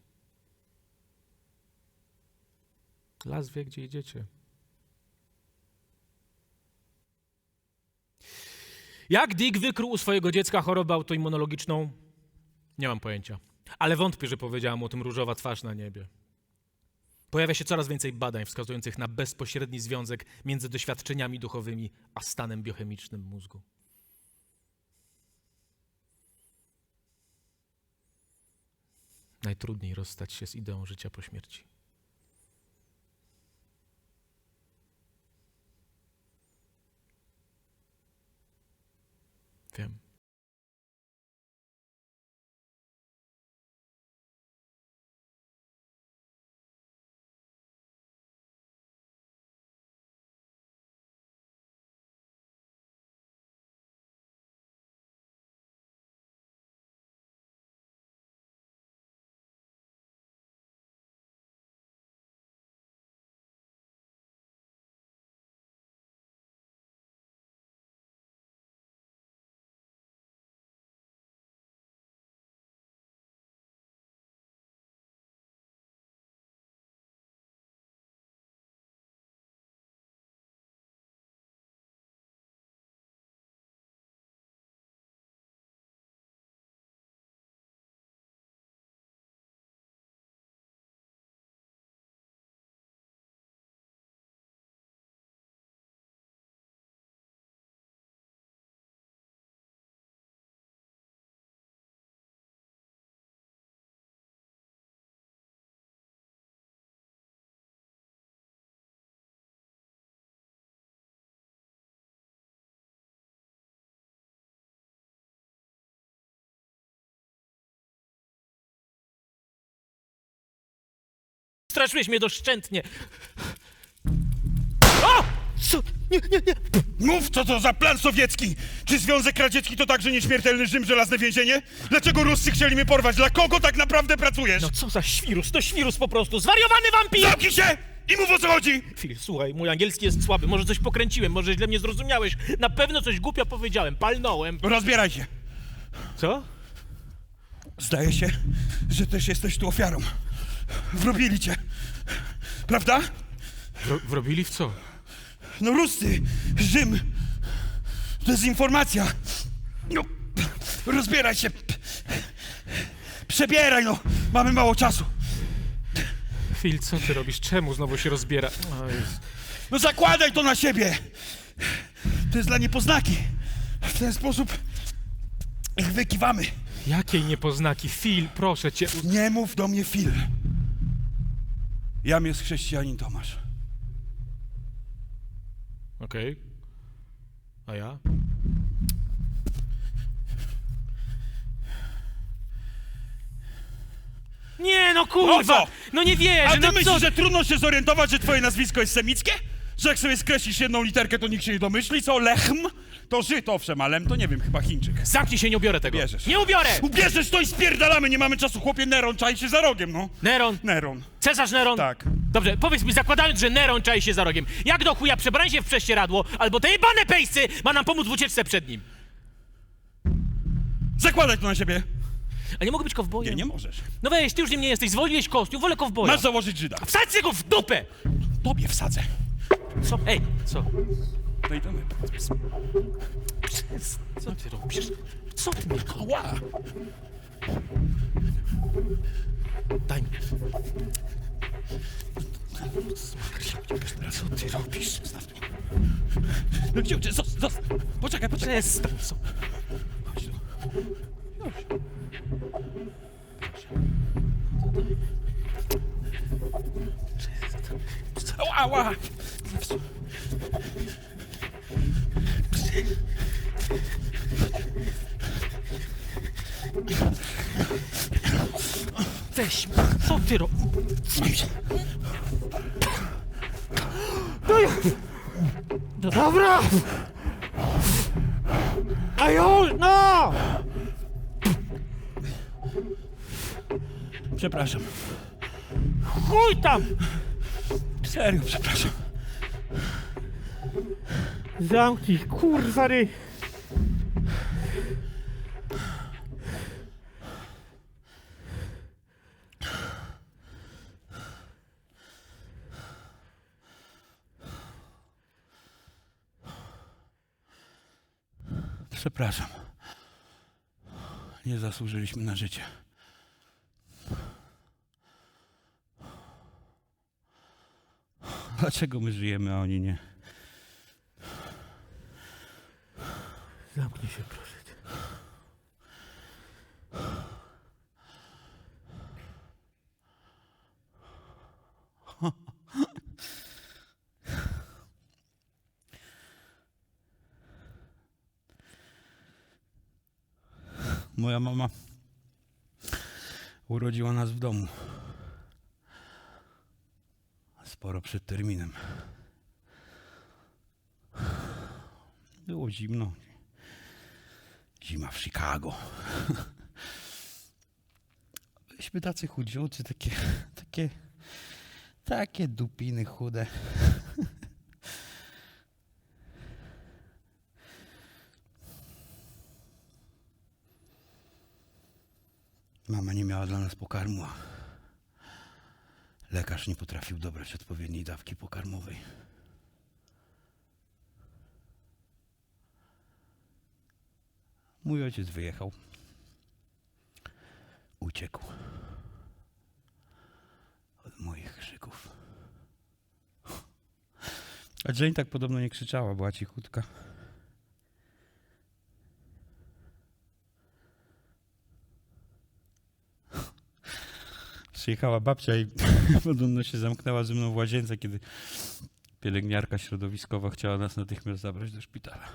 Las wie, gdzie idziecie. Jak Dick wykrył u swojego dziecka chorobę autoimmunologiczną? Nie mam pojęcia. Ale wątpię, że powiedziała mu o tym różowa twarz na niebie. Pojawia się coraz więcej badań wskazujących na bezpośredni związek między doświadczeniami duchowymi a stanem biochemicznym mózgu. Najtrudniej rozstać się z ideą życia po śmierci. Wiem. Straszyłeś mnie doszczętnie. O! Co? Nie. Mów, co to za plan sowiecki? Czy Związek Radziecki to także nieśmiertelny Rzym, żelazne więzienie? Dlaczego Ruscy chcieli mnie porwać? Dla kogo tak naprawdę pracujesz? No co za świrus, to świrus po prostu, zwariowany wampir! Zamknij się i mów, o co chodzi! Phil, słuchaj, mój angielski jest słaby, może coś pokręciłem, może źle mnie zrozumiałeś. Na pewno coś głupio powiedziałem, palnąłem. Rozbieraj się. Co? Zdaje się, że też jesteś tu ofiarą. Wrobili cię. Prawda? Wrobili w co? No Ruscy, Rzym, dezinformacja. No, rozbieraj się. Przebieraj, no. Mamy mało czasu. Phil, co ty robisz? Czemu znowu się rozbiera? O Jezu. No zakładaj to na siebie. To jest dla niepoznaki. W ten sposób ich wykiwamy. Jakiej niepoznaki? Phil, proszę cię. Nie mów do mnie, Phil. Jam jest chrześcijanin Tomasz. Okej. A ja? Nie no kurwa! No co? No nie wierzę, A ty no co? myślisz, że trudno się zorientować, że twoje nazwisko jest semickie? Że jak sobie skreślisz jedną literkę, to nikt się nie domyśli? Co, Lechm? To Żyd, owszem, ale to nie wiem, chyba Chińczyk. Zamknij się, nie ubiorę tego. Bierzesz. Nie ubiorę! Ubierzesz to i spierdalamy, nie mamy czasu, chłopie. Neron czai się za rogiem, no. Neron, Neron. Cesarz Neron. Tak. Dobrze, powiedz mi, zakładając, że Neron czai się za rogiem, jak do chuja przebranie się w prześcieradło, albo te jebane pejscy ma nam pomóc w ucieczce przed nim? Zakładaj to na siebie. A nie mogę być kowbojem? Nie możesz. No weź, ty już nim nie jesteś, zwolniłeś kostium, wolę kowboja. Masz założyć Żyda. Wsadźcie go w dupę! Tobie wsadzę. Co? Ej, co? No i to my. Co ty robisz? Co ty mi... Ała. Daj mi. Co ty robisz? No gdzie? Zostaw. Poczekaj. Przestań, co? Chodź tu. Ała. Weź mnie. Co ty robisz? No dobra! A już, no! Przepraszam. Chuj tam! Serio, przepraszam. Zamknij, kurwa ryj. Przepraszam. Nie zasłużyliśmy na życie. Dlaczego my żyjemy, a oni nie? Zamknij się, proszę cię. Moja mama urodziła nas w domu. Sporo przed terminem. Było zimno. Zima w Chicago. Byliśmy tacy chudziucy, takie dupiny chude. Mama nie miała dla nas pokarmu, a lekarz nie potrafił dobrać odpowiedniej dawki pokarmowej. Mój ojciec wyjechał. Uciekł. Od moich krzyków. A Jane tak podobno nie krzyczała, była cichutka. Przyjechała babcia i podobno się zamknęła ze mną w łazience, kiedy pielęgniarka środowiskowa chciała nas natychmiast zabrać do szpitala.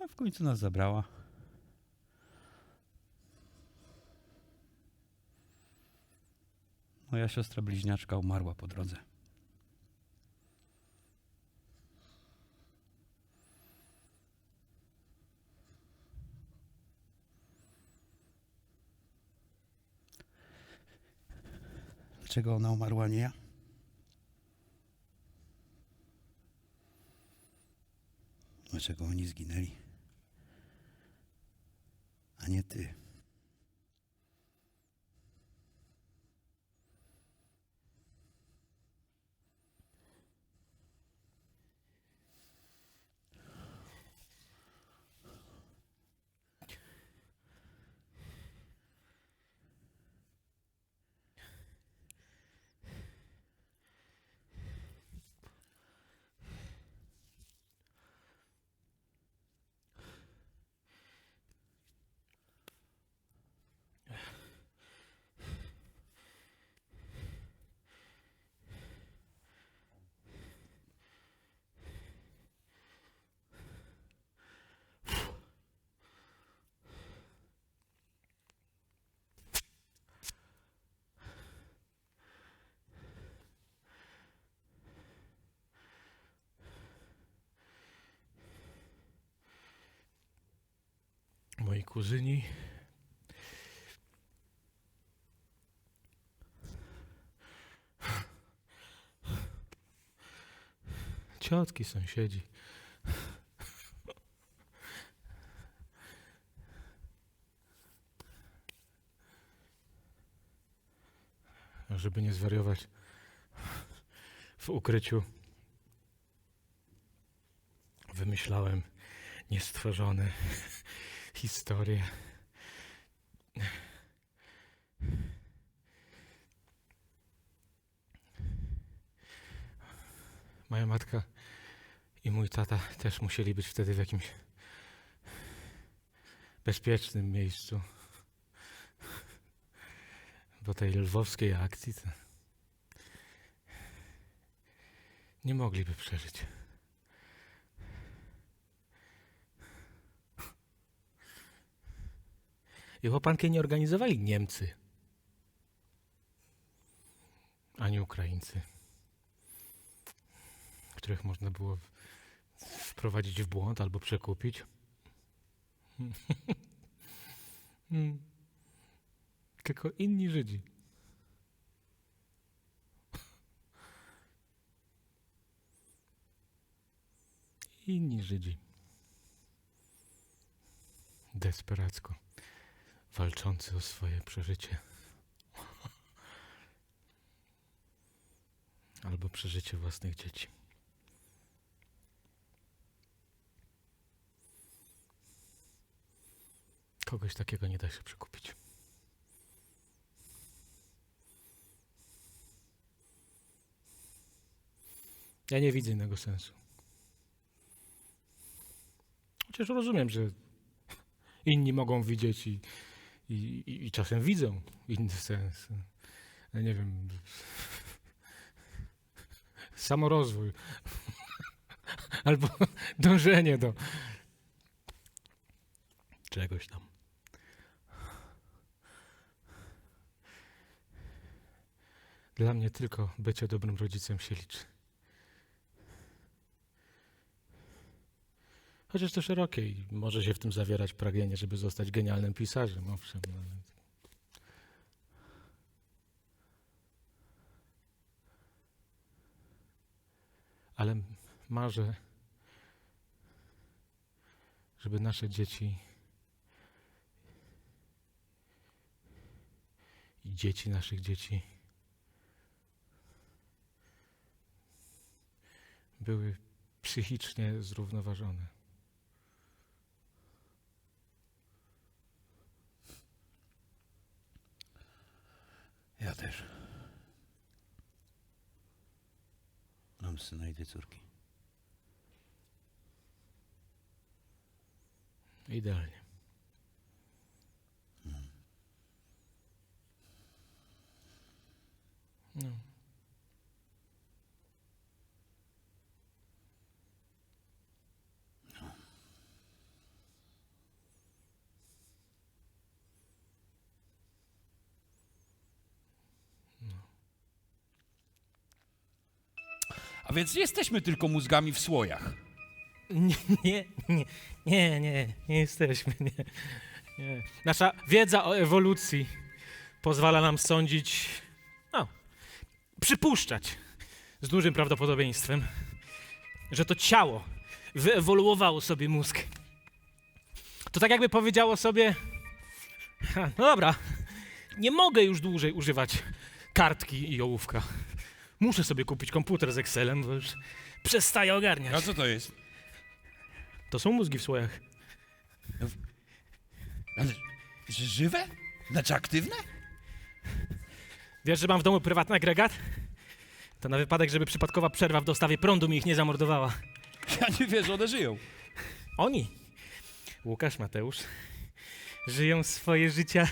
A w końcu nas zabrała. Moja siostra bliźniaczka umarła po drodze. Dlaczego ona umarła, nie ja? Dlaczego oni zginęli, a nie ty? Moi kuzyni ciotki, sąsiedzi. Żeby nie zwariować w ukryciu, wymyślałem niestworzone historie. Moja matka i mój tata też musieli być wtedy w jakimś bezpiecznym miejscu. Po tej lwowskiej akcji to nie mogliby przeżyć. I łapanki nie organizowali Niemcy, ani Ukraińcy, których można było wprowadzić w błąd albo przekupić. Tylko inni Żydzi. Inni Żydzi. Desperacko walczący o swoje przeżycie. Albo przeżycie własnych dzieci. Kogoś takiego nie da się przekupić. Ja nie widzę innego sensu. Chociaż rozumiem, że inni mogą widzieć i czasem widzą inny sens. Ja nie wiem. Samorozwój. Albo dążenie do czegoś tam. Dla mnie tylko bycie dobrym rodzicem się liczy. Chociaż to szerokie i może się w tym zawierać pragnienie, żeby zostać genialnym pisarzem, owszem. Ale marzę, żeby nasze dzieci i dzieci naszych dzieci były psychicznie zrównoważone. Ja też. Mam syna i 2 córki. Idealnie. No. A więc nie jesteśmy tylko mózgami w słojach. Nie jesteśmy, nie. Nasza wiedza o ewolucji pozwala nam sądzić, przypuszczać z dużym prawdopodobieństwem, że to ciało wyewoluowało sobie mózg. To tak jakby powiedziało sobie, no dobra, nie mogę już dłużej używać kartki i ołówka. Muszę sobie kupić komputer z Excelem, bo już przestaję ogarniać. A co to jest? To są mózgi w słojach. Ale że żywe? Znaczy aktywne? Wiesz, że mam w domu prywatny agregat? To na wypadek, żeby przypadkowa przerwa w dostawie prądu mi ich nie zamordowała. Ja nie wierzę, one żyją. Oni, Łukasz, Mateusz, żyją swoje życia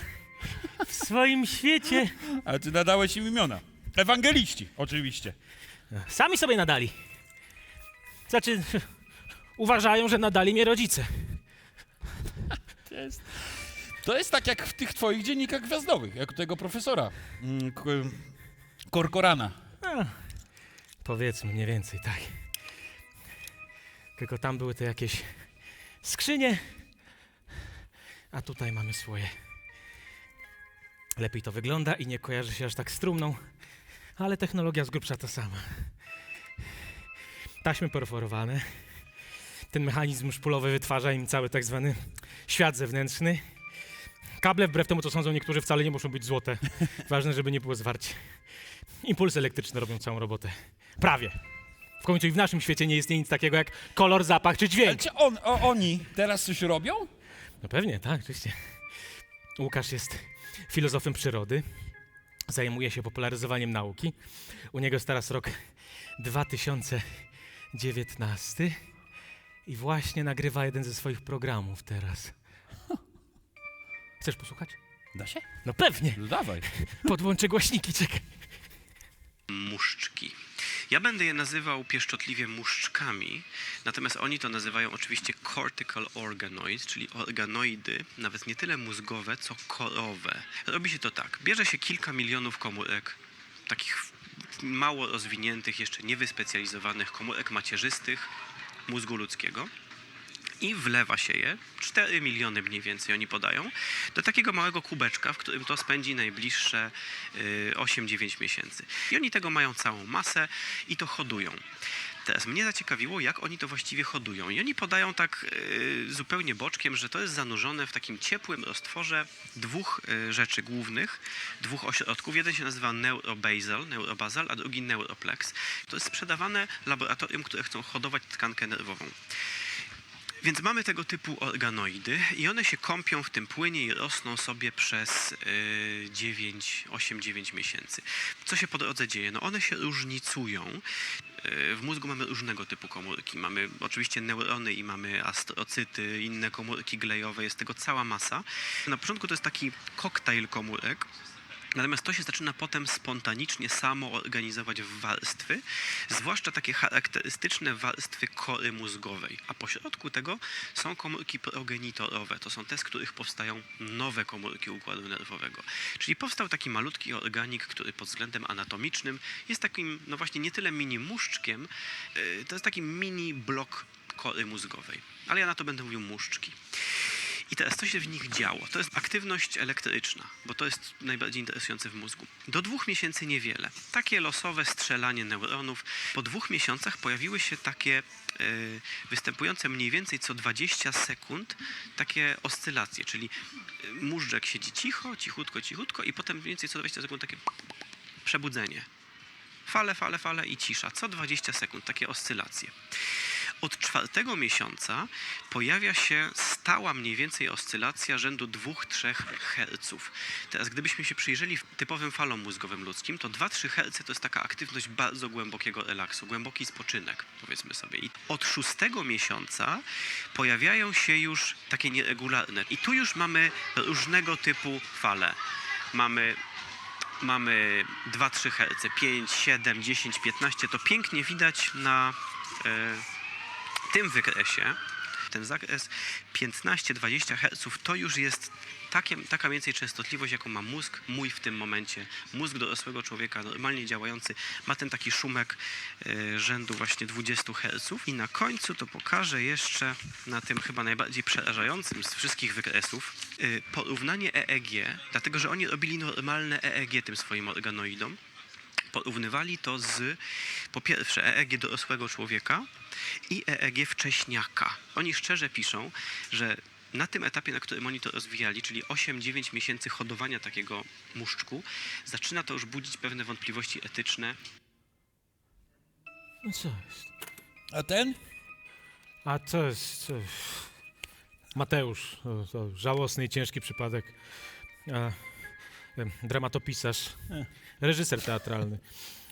w swoim świecie. Ale ty nadałeś im imiona. Ewangeliści, oczywiście. Sami sobie nadali. Znaczy, uważają, że nadali mnie rodzice. To jest tak jak w tych twoich dziennikach gwiazdowych, jak u tego profesora. Korkorana. Powiedzmy mniej więcej, tak. Tylko tam były to jakieś skrzynie, a tutaj mamy swoje. Lepiej to wygląda i nie kojarzy się aż tak z trumną, ale technologia z grubsza ta sama. Taśmy perforowane. Ten mechanizm szpulowy wytwarza im cały tak zwany świat zewnętrzny. Kable, wbrew temu, co sądzą niektórzy, wcale nie muszą być złote. Ważne, żeby nie było zwarcie. Impulsy elektryczne robią całą robotę. Prawie. W końcu i w naszym świecie nie istnieje nic takiego jak kolor, zapach czy Ale dźwięk. czy oni teraz coś robią? No pewnie, tak, oczywiście. Łukasz jest filozofem przyrody. Zajmuje się popularyzowaniem nauki. U niego jest teraz rok 2019 i właśnie nagrywa jeden ze swoich programów teraz. Chcesz posłuchać? Da się? No pewnie. No dawaj. Podłączę głośniki, czekaj. Muszczki. Ja będę je nazywał pieszczotliwie muszczkami, natomiast oni to nazywają oczywiście cortical organoids, czyli organoidy, nawet nie tyle mózgowe, co korowe. Robi się to tak. Bierze się kilka milionów komórek, takich mało rozwiniętych, jeszcze niewyspecjalizowanych komórek macierzystych mózgu ludzkiego, i wlewa się je, 4 miliony mniej więcej oni podają, do takiego małego kubeczka, w którym to spędzi najbliższe 8-9 miesięcy. I oni tego mają całą masę i to hodują. Teraz mnie zaciekawiło, jak oni to właściwie hodują. I oni podają tak zupełnie boczkiem, że to jest zanurzone w takim ciepłym roztworze dwóch rzeczy głównych, dwóch ośrodków. Jeden się nazywa neurobazal, a drugi neuroplex. To jest sprzedawane laboratorium, które chcą hodować tkankę nerwową. Więc mamy tego typu organoidy i one się kąpią w tym płynie i rosną sobie przez 8-9 miesięcy. Co się po drodze dzieje? No one się różnicują. W mózgu mamy różnego typu komórki. Mamy oczywiście neurony i mamy astrocyty, inne komórki glejowe, jest tego cała masa. Na początku to jest taki koktajl komórek. Natomiast to się zaczyna potem spontanicznie samo organizować w warstwy, zwłaszcza takie charakterystyczne warstwy kory mózgowej. A pośrodku tego są komórki progenitorowe. To są te, z których powstają nowe komórki układu nerwowego. Czyli powstał taki malutki organik, który pod względem anatomicznym jest takim, no właśnie nie tyle mini muszczkiem, to jest taki mini blok kory mózgowej. Ale ja na to będę mówił muszczki. I teraz co się w nich działo? To jest aktywność elektryczna, bo to jest najbardziej interesujące w mózgu. Do 2 miesięcy niewiele. Takie losowe strzelanie neuronów. Po 2 miesiącach pojawiły się takie występujące mniej więcej co 20 sekund takie oscylacje, czyli móżdżek siedzi cicho, cichutko i potem mniej więcej co 20 sekund takie przebudzenie. Fale i cisza. Co 20 sekund takie oscylacje. Od 4 miesiąca pojawia się stała mniej więcej oscylacja rzędu 2-3 Hz. Teraz gdybyśmy się przyjrzeli typowym falom mózgowym ludzkim, to 2-3 Hz to jest taka aktywność bardzo głębokiego relaksu, głęboki spoczynek, powiedzmy sobie. I od 6 miesiąca pojawiają się już takie nieregularne. I tu już mamy różnego typu fale. Mamy 2-3 Hz, 5, 7, 10, 15. To pięknie widać na tym wykresie. Ten zakres 15-20 Hz to już jest taka mniej więcej częstotliwość, jaką ma mózg mój w tym momencie. Mózg dorosłego człowieka, normalnie działający, ma ten taki szumek rzędu właśnie 20 Hz. I na końcu to pokażę jeszcze na tym chyba najbardziej przerażającym z wszystkich wykresów porównanie EEG, dlatego że oni robili normalne EEG tym swoim organoidom. porównywali to z, po pierwsze, EEG dorosłego człowieka i EEG wcześniaka. Oni szczerze piszą, że na tym etapie, na którym oni to rozwijali, czyli 8-9 miesięcy hodowania takiego muszczku, zaczyna to już budzić pewne wątpliwości etyczne. No co jest? A ten? A co jest? Mateusz, to żałosny i ciężki przypadek. Dramatopisarz, reżyser teatralny.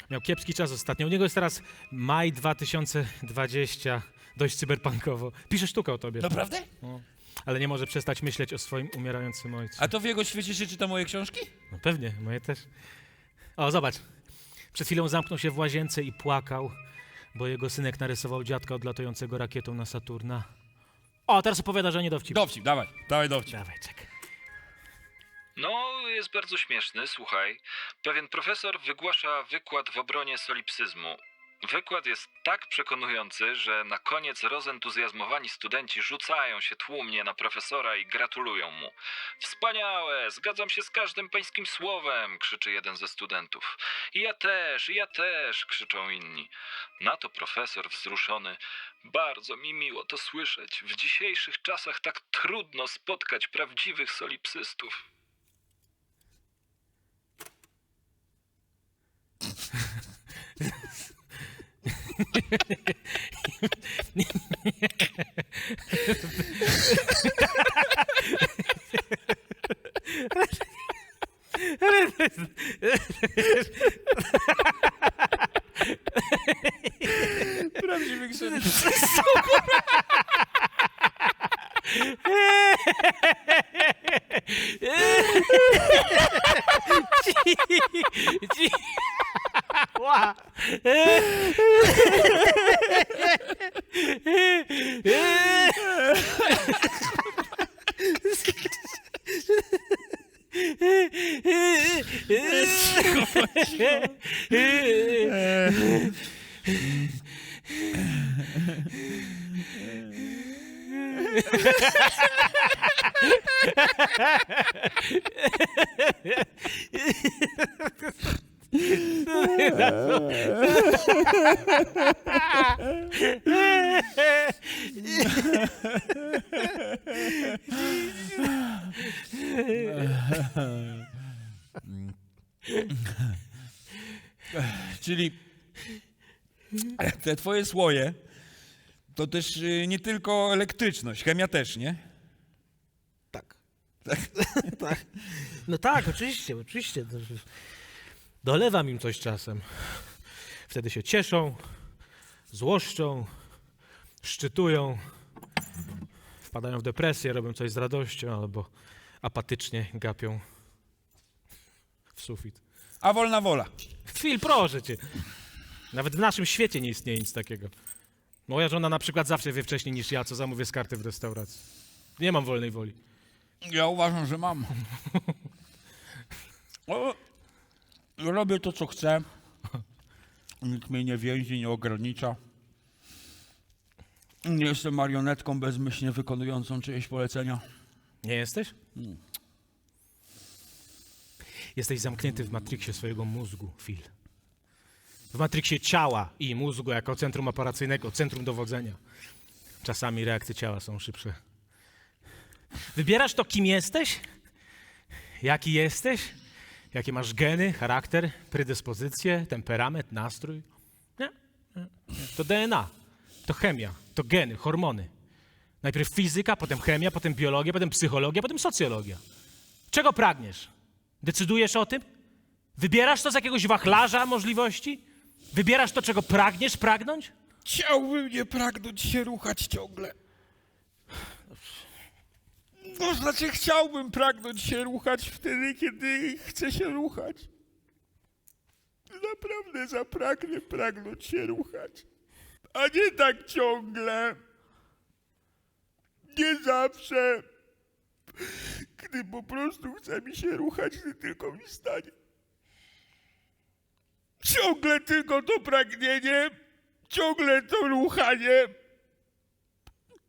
Miał kiepski czas ostatnio. U niego jest teraz maj 2020, dość cyberpunkowo. Pisze sztukę o tobie. Naprawdę? No. Ale nie może przestać myśleć o swoim umierającym ojcu. A to w jego świecie się czyta moje książki? No pewnie, moje też. O, zobacz. Przed chwilą zamknął się w łazience i płakał, bo jego synek narysował dziadka odlatującego rakietą na Saturna. O, teraz opowiada, że nie dowcip. Dowcip, dawaj dowcip. Dawaj, czekaj. No, jest bardzo śmieszny, słuchaj. Pewien profesor wygłasza wykład w obronie solipsyzmu. Wykład jest tak przekonujący, że na koniec rozentuzjazmowani studenci rzucają się tłumnie na profesora i gratulują mu. Wspaniałe, zgadzam się z każdym pańskim słowem, krzyczy jeden ze studentów. I ja też, krzyczą inni. Na to profesor wzruszony. Bardzo mi miło to słyszeć. W dzisiejszych czasach tak trudno spotkać prawdziwych solipsystów. Prawdziwych synów. Ła. Czyli te twoje słoje to też nie tylko elektryczność, chemia też, nie? Tak. No tak, oczywiście. Dolewam im coś czasem. Wtedy się cieszą, złoszczą, szczytują, wpadają w depresję, robią coś z radością albo apatycznie gapią w sufit. A wolna wola. Chwil, proszę cię. Nawet w naszym świecie nie istnieje nic takiego. Moja żona na przykład zawsze wie wcześniej niż ja, co zamówię z karty w restauracji. Nie mam wolnej woli. Ja uważam, że mam. O, robię to, co chcę. Nikt mnie nie więzi, nie ogranicza. Nie jestem marionetką bezmyślnie wykonującą czyjeś polecenia. Nie jesteś? Jesteś zamknięty w matriksie swojego mózgu, Phil. W matriksie ciała i mózgu jako centrum operacyjnego, centrum dowodzenia. Czasami reakcje ciała są szybsze. Wybierasz to, kim jesteś? Jaki jesteś? Jakie masz geny, charakter, predyspozycje, temperament, nastrój? Nie. To DNA, to chemia, to geny, hormony. Najpierw fizyka, potem chemia, potem biologia, potem psychologia, potem socjologia. Czego pragniesz? Decydujesz o tym? Wybierasz to z jakiegoś wachlarza możliwości? Wybierasz to, czego pragniesz pragnąć? Chciałbym nie pragnąć się ruchać ciągle. To znaczy chciałbym pragnąć się ruchać wtedy, kiedy chcę się ruchać. Naprawdę zapragnę pragnąć się ruchać. A nie tak ciągle. Nie zawsze. Gdy po prostu chce mi się ruchać, gdy tylko mi stanie. Ciągle tylko to pragnienie, ciągle to ruchanie.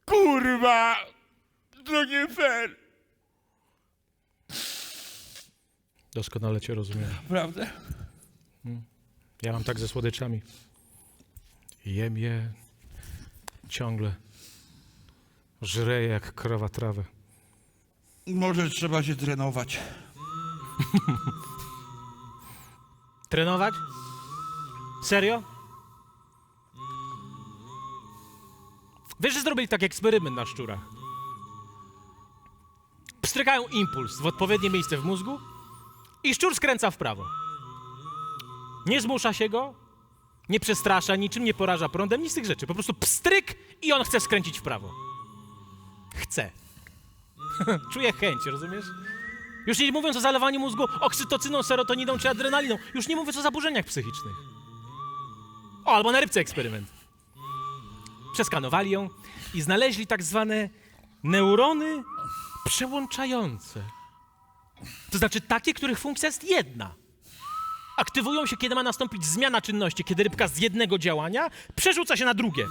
Kurwa, to nie fair. Doskonale cię rozumiem. Prawda? Ja mam tak ze słodyczami. Jem je ciągle. Żreję jak krowa trawę. Może trzeba się trenować. Trenować? Serio? Wiesz, że zrobili taki eksperyment na szczurach? Pstrykają impuls w odpowiednie miejsce w mózgu i szczur skręca w prawo. Nie zmusza się go, nie przestrasza, niczym nie poraża prądem, nic z tych rzeczy. Po prostu pstryk i on chce skręcić w prawo. Chce. Czuje chęć, rozumiesz? Już nie mówiąc o zalewaniu mózgu oksytocyną, serotoniną czy adrenaliną. Już nie mówiąc o zaburzeniach psychicznych. O, albo na rybce eksperyment. Przeskanowali ją i znaleźli tak zwane neurony przełączające. To znaczy takie, których funkcja jest jedna. Aktywują się, kiedy ma nastąpić zmiana czynności, kiedy rybka z jednego działania przerzuca się na drugie.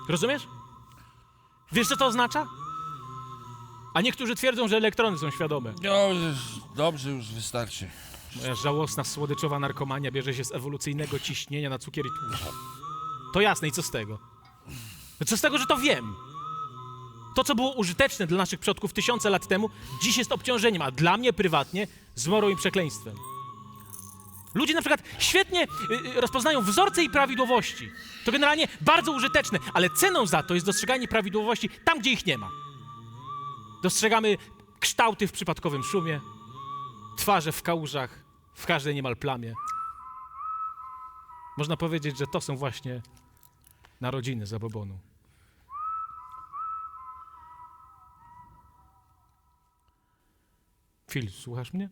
Rozumiesz? Wiesz, co to oznacza? A niektórzy twierdzą, że elektrony są świadome. No, dobrze, już wystarczy. Moja żałosna, słodyczowa narkomania bierze się z ewolucyjnego ciśnienia na cukier i tłuszcz. To jasne, i co z tego? No co z tego, że to wiem? To, co było użyteczne dla naszych przodków tysiące lat temu, dziś jest obciążeniem, a dla mnie prywatnie zmorą i przekleństwem. Ludzie na przykład świetnie rozpoznają wzorce i prawidłowości. To generalnie bardzo użyteczne, ale ceną za to jest dostrzeganie prawidłowości tam, gdzie ich nie ma. Dostrzegamy kształty w przypadkowym szumie, twarze w kałużach, w każdej niemal plamie. Można powiedzieć, że to są właśnie narodziny zabobonu. Phil, słuchasz mnie?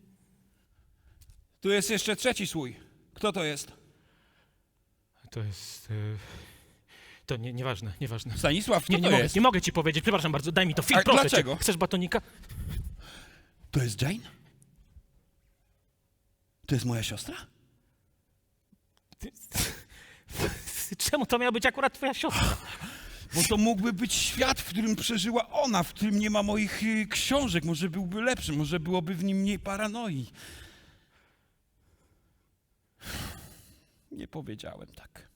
Tu jest jeszcze trzeci słój. Kto to jest? To jest... To nieważne. Stanisław, kto Nie to mogę, jest? nie mogę ci powiedzieć, przepraszam bardzo, daj mi to, Phil, A proszę dlaczego? cię. Chcesz batonika? To jest Jane? To jest moja siostra? Czemu to miała być akurat twoja siostra? Bo to mógłby być świat, w którym przeżyła ona, w którym nie ma moich książek. Może byłby lepszy, może byłoby w nim mniej paranoi. Nie powiedziałem tak.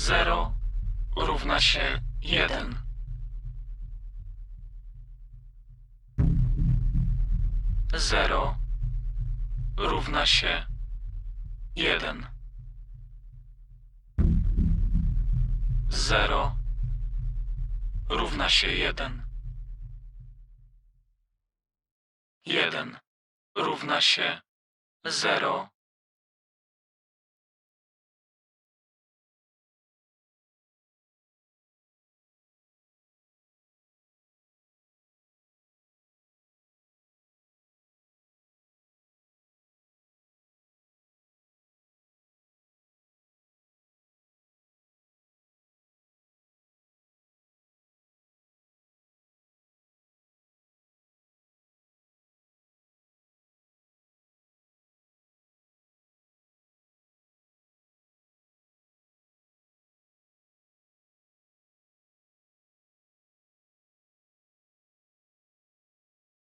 0 równa się 1. 0 równa się 1. 0 równa się 1. 1 równa się 0.